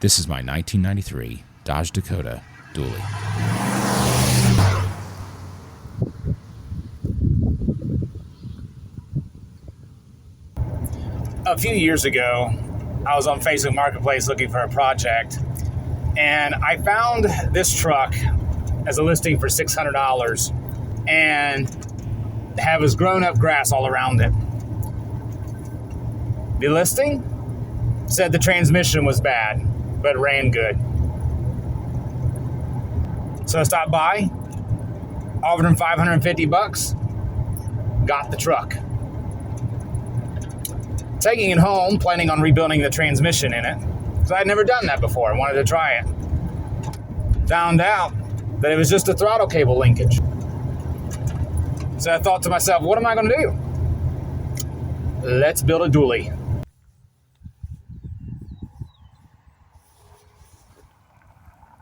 This is my 1993 Dodge Dakota dually. A few years ago, I was on Facebook Marketplace looking for a project, and I found this truck as a listing for $600 and has grown-up grass all around it. The listing said the transmission was bad, but ran good. So I stopped by, offered him $550, got the truck. Taking it home, planning on rebuilding the transmission in it, because I'd never done that before. I wanted to try it. Found out that it was just a throttle cable linkage. So I thought to myself, what am I going to do? Let's build a dually.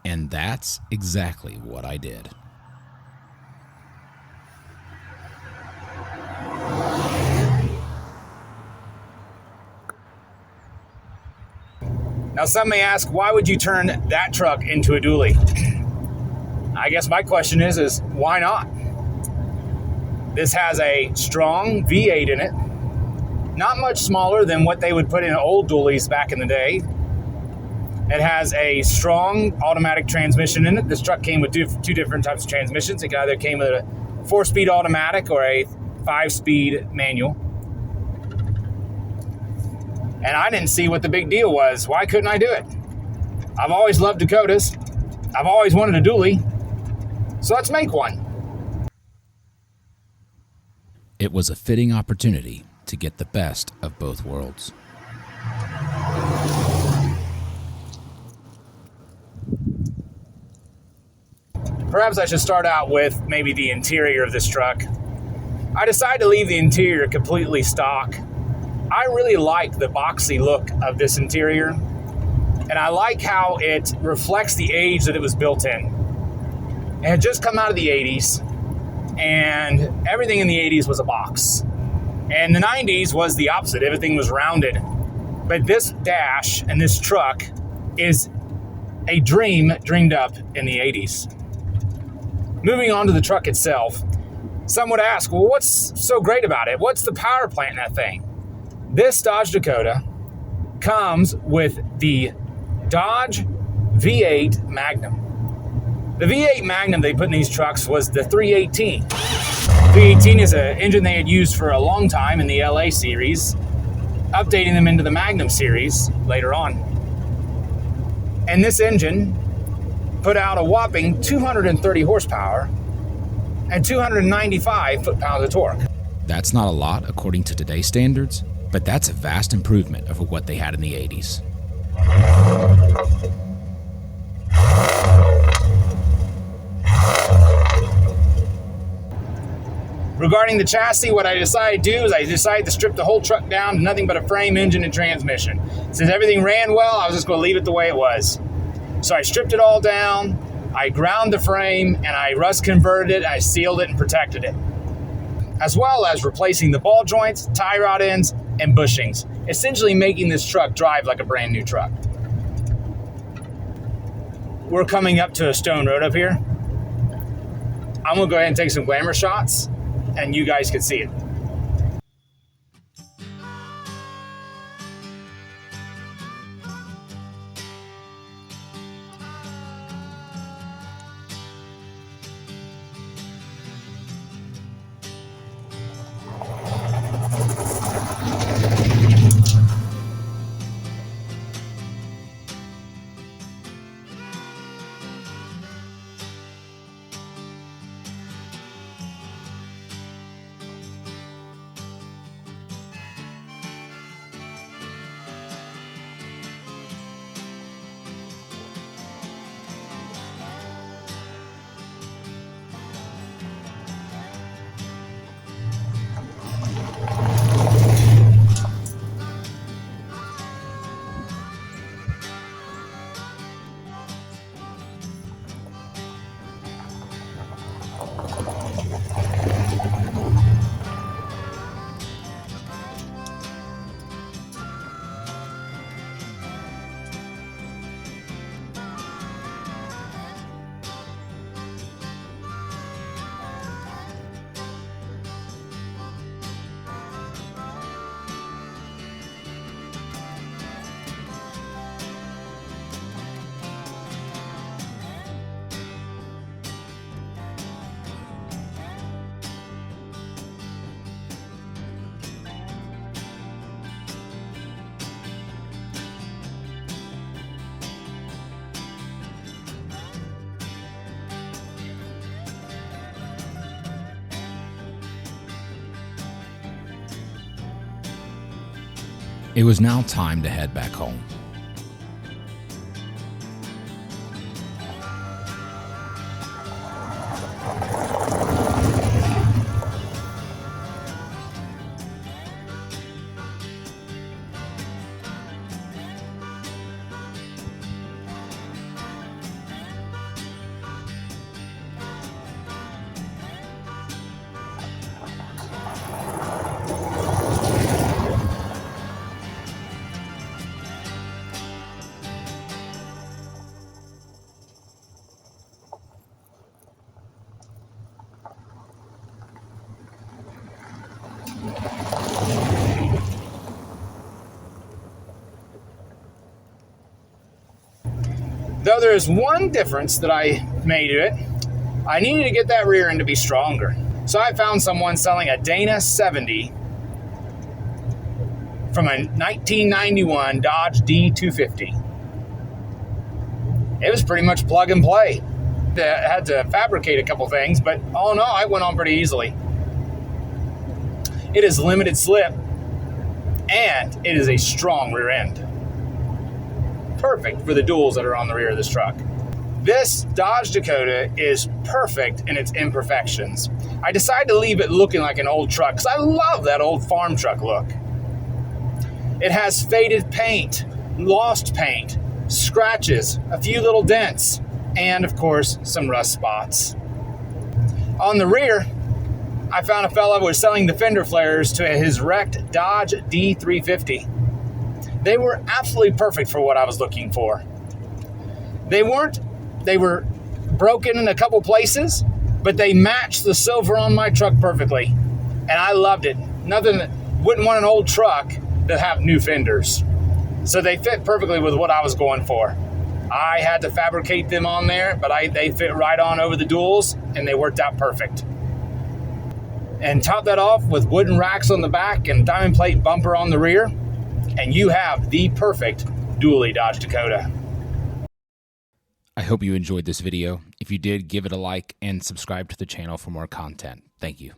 And that's exactly what I did. Now, some may ask, why would you turn that truck into a dually? I guess my question is why not? This has a strong V8 in it, not much smaller than what they would put in old dualies back in the day. It has a strong automatic transmission in it. This truck came with two different types of transmissions. It either came with a 4-speed automatic or a 5-speed manual. And I didn't see what the big deal was. Why couldn't I do it? I've always loved Dakotas. I've always wanted a dually. So let's make one. It was a fitting opportunity to get the best of both worlds. Perhaps I should start out with maybe the interior of this truck. I decided to leave the interior completely stock. I really like the boxy look of this interior, and I like how it reflects the age that it was built in. It had just come out of the 80s, and everything in the 80s was a box. And the 90s was the opposite. Everything was rounded. But this dash and this truck is a dream dreamed up in the 80s. Moving on to the truck itself, some would ask, well, what's so great about it? What's the power plant in that thing? This Dodge Dakota comes with the Dodge V8 Magnum. The V8 Magnum they put in these trucks was the 318. 318 is an engine they had used for a long time in the LA series, updating them into the Magnum series later on. And this engine put out a whopping 230 horsepower and 295 foot-pounds of torque. That's not a lot according to today's standards, but that's a vast improvement over what they had in the 80s. Regarding the chassis, what I decided to do is I decided to strip the whole truck down to nothing but a frame, engine, and transmission. Since everything ran well, I was just going to leave it the way it was. So I stripped it all down, I ground the frame, and I rust converted it, I sealed it and protected it. As well as replacing the ball joints, tie rod ends, and bushings, essentially making this truck drive like a brand new truck. We're coming up to a stone road up here. I'm gonna go ahead and take some glamour shots, and you guys can see it. It was now time to head back home. Though there is one difference that I made to it, I needed to get that rear end to be stronger. So I found someone selling a Dana 70 from a 1991 Dodge D250. It was pretty much plug and play. I had to fabricate a couple things, but all in all, I went on pretty easily. It is limited slip, and it is a strong rear end. Perfect for the duals that are on the rear of this truck. This Dodge Dakota is perfect in its imperfections. I decided to leave it looking like an old truck because I love that old farm truck look. It has faded paint, lost paint, scratches, a few little dents, and of course, some rust spots. On the rear, I found a fella who was selling the fender flares to his wrecked Dodge D350. They were absolutely perfect for what I was looking for. They were broken in a couple places, but they matched the silver on my truck perfectly. And I loved it. Wouldn't want an old truck to have new fenders. So they fit perfectly with what I was going for. I had to fabricate them on there, but they fit right on over the duals, and they worked out perfect. And top that off with wooden racks on the back and diamond plate bumper on the rear, and you have the perfect dually Dodge Dakota. I hope you enjoyed this video. If you did, give it a like and subscribe to the channel for more content. Thank you.